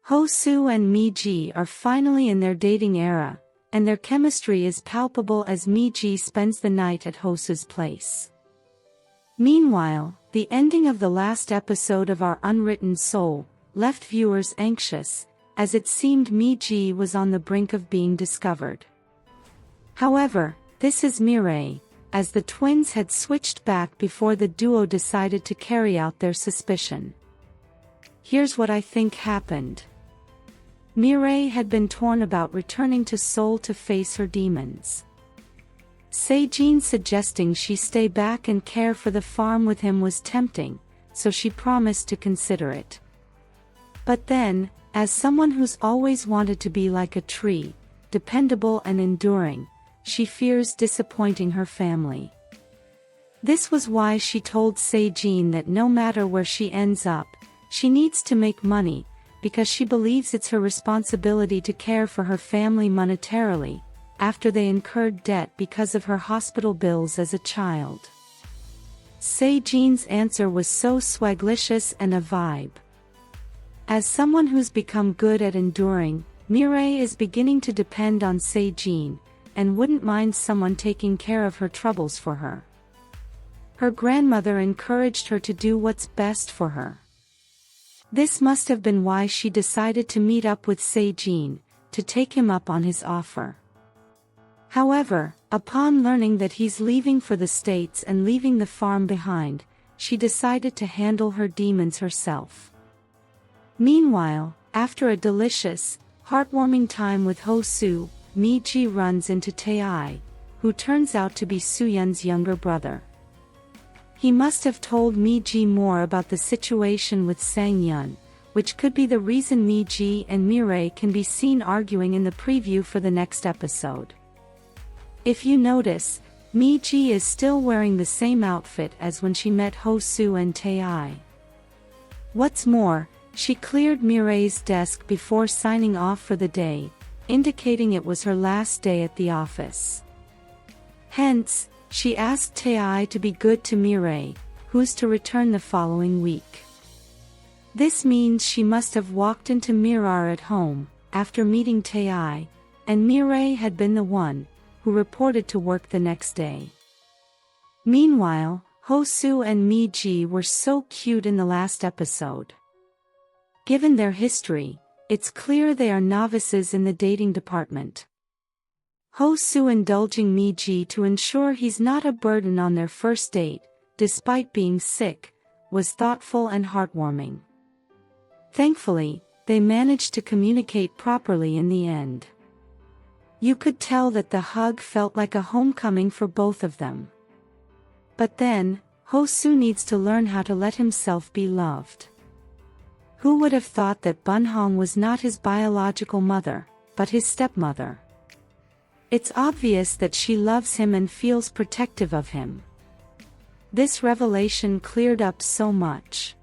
HoSu and MiJi are finally in their dating era, and their chemistry is palpable as MiJi spends the night at HoSu's place. Meanwhile, the ending of the last episode of Our Unwritten Seoul left viewers anxious, as it seemed MiJi was on the brink of being discovered. However, this is MiRae, as the twins had switched back before the duo decided to carry out their suspicion. Here's what I think happened. MiRae had been torn about returning to Seoul to face her demons. Sejin suggesting she stay back and care for the farm with him was tempting, so she promised to consider it. But then, as someone who's always wanted to be like a tree, dependable and enduring, she fears disappointing her family. This was why she told Sejin that no matter where she ends up, she needs to make money, because she believes it's her responsibility to care for her family monetarily, after they incurred debt because of her hospital bills as a child. Sejin's answer was so swaglicious and a vibe. As someone who's become good at enduring, MiRae is beginning to depend on Sejin, and wouldn't mind someone taking care of her troubles for her. Her grandmother encouraged her to do what's best for her. This must have been why she decided to meet up with Sejin, to take him up on his offer. However, upon learning that he's leaving for the States and leaving the farm behind, she decided to handle her demons herself. Meanwhile, after a delicious, heartwarming time with HoSu, MiJi runs into Tae, who turns out to be Soohyun's younger brother. He must have told MiJi more about the situation with Sangyun, which could be the reason MiJi and MiRae can be seen arguing in the preview for the next episode. If you notice, MiJi is still wearing the same outfit as when she met HoSu and Tae. What's more, she cleared MiRae's desk before signing off for the day, indicating it was her last day at the office. Hence, she asked Tae to be good to MiRae, who's to return the following week. This means she must have walked into MiRae at home, after meeting Tae, and MiRae had been the one who reported to work the next day. Meanwhile, HoSu and MiJi were so cute in the last episode. Given their history, it's clear they are novices in the dating department. HoSu indulging MiJi to ensure he's not a burden on their first date, despite being sick, was thoughtful and heartwarming. Thankfully, they managed to communicate properly in the end. You could tell that the hug felt like a homecoming for both of them. But then, HoSu needs to learn how to let himself be loved. Who would have thought that Bunhong was not his biological mother, but his stepmother? It's obvious that she loves him and feels protective of him. This revelation cleared up so much.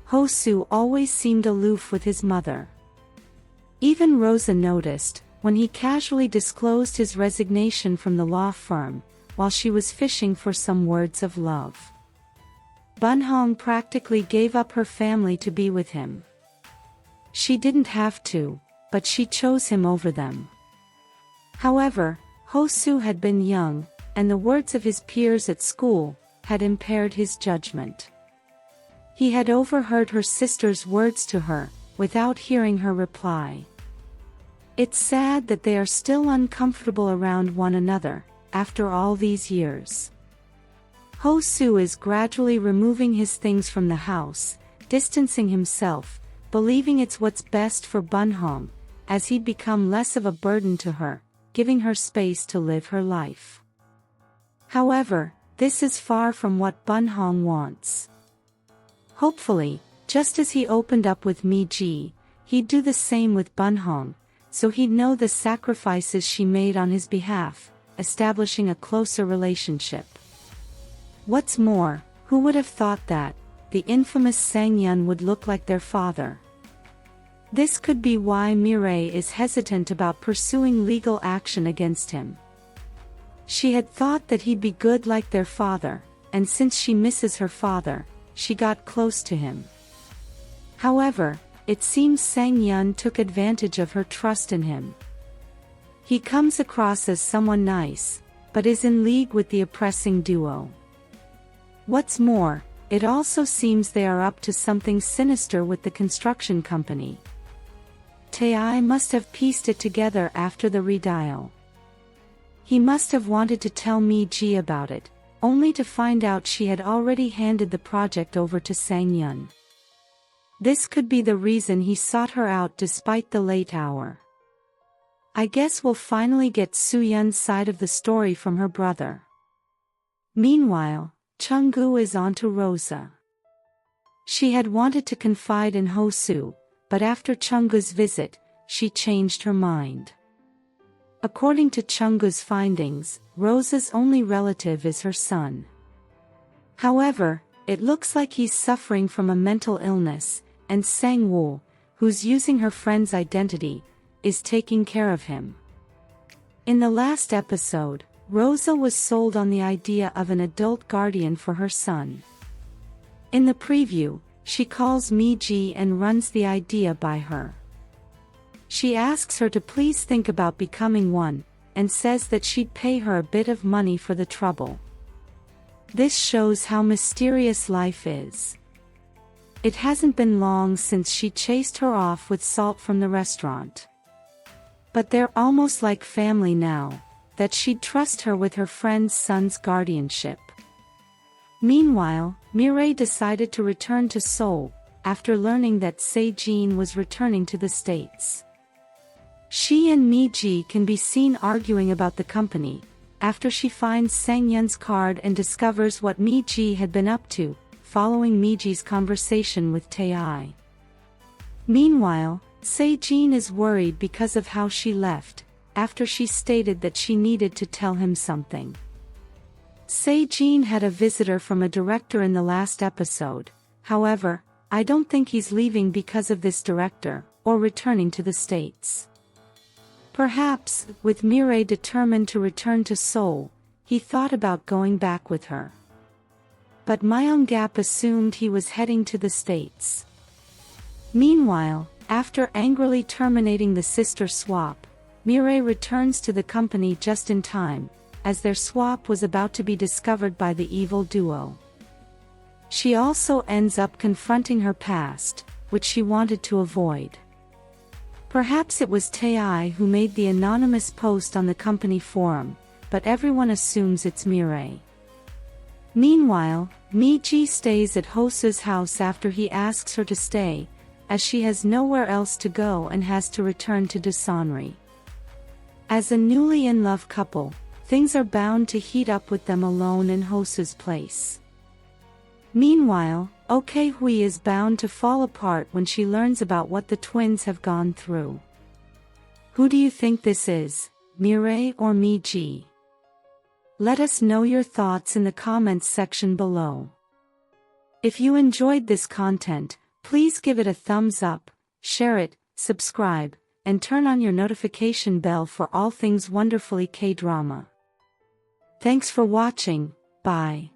HoSu always seemed aloof with his mother. Even Rosa noticed, when he casually disclosed his resignation from the law firm, while she was fishing for some words of love. Bunhong practically gave up her family to be with him. She didn't have to, but she chose him over them. However, HoSu had been young, and the words of his peers at school had impaired his judgment. He had overheard her sister's words to her, without hearing her reply. It's sad that they are still uncomfortable around one another, after all these years. HoSu is gradually removing his things from the house, distancing himself, believing it's what's best for Bunhong, as he'd become less of a burden to her, giving her space to live her life. However, this is far from what Bunhong wants. Hopefully, just as he opened up with MiJi, he'd do the same with Bunhong, so he'd know the sacrifices she made on his behalf, establishing a closer relationship. What's more, who would have thought that the infamous Sangyun would look like their father? This could be why MiRae is hesitant about pursuing legal action against him. She had thought that he'd be good like their father, and since she misses her father, she got close to him. However, it seems Sang-yeon took advantage of her trust in him. He comes across as someone nice, but is in league with the oppressing duo. What's more, it also seems they are up to something sinister with the construction company. Tae must have pieced it together after the redial. He must have wanted to tell MiJi about it, only to find out she had already handed the project over to Sang-yeon. This could be the reason he sought her out despite the late hour. I guess we'll finally get Soo-yeon's side of the story from her brother. Meanwhile, Chung-gu is on to Rosa. She had wanted to confide in HoSu, but after Chung-gu's visit, she changed her mind. According to Chung-gu's findings, Rosa's only relative is her son. However, it looks like he's suffering from a mental illness, and Sang-woo, who's using her friend's identity, is taking care of him. In the last episode, Rosa was sold on the idea of an adult guardian for her son. In the preview, she calls MiJi and runs the idea by her. She asks her to please think about becoming one, and says that she'd pay her a bit of money for the trouble. This shows how mysterious life is. It hasn't been long since she chased her off with Salt from the restaurant. But they're almost like family now, that she'd trust her with her friend's son's guardianship. Meanwhile, MiRae decided to return to Seoul, after learning that Sejin was returning to the States. She and MiJi can be seen arguing about the company, after she finds Sang-yeon's card and discovers what MiJi had been up to, following MiJi's conversation with Tae. Meanwhile, Sejin is worried because of how she left, after she stated that she needed to tell him something. Sejin had a visitor from a director in the last episode, however, I don't think he's leaving because of this director, or returning to the States. Perhaps, with MiRae determined to return to Seoul, he thought about going back with her. But Myung-gap assumed he was heading to the States. Meanwhile, after angrily terminating the sister swap, MiRae returns to the company just in time, as their swap was about to be discovered by the evil duo. She also ends up confronting her past, which she wanted to avoid. Perhaps it was Tae who made the anonymous post on the company forum, but everyone assumes it's MiRae. Meanwhile, MiJi stays at HoSu's house after he asks her to stay, as she has nowhere else to go and has to return to Daesanri. As a newly in-love couple, things are bound to heat up with them alone in HoSu's place. Meanwhile, Ok-hui is bound to fall apart when she learns about what the twins have gone through. Who do you think this is, MiRae or MiJi? Let us know your thoughts in the comments section below. If you enjoyed this content, please give it a thumbs up, share it, subscribe, and turn on your notification bell for all things wonderfully K-drama. Thanks for watching, bye.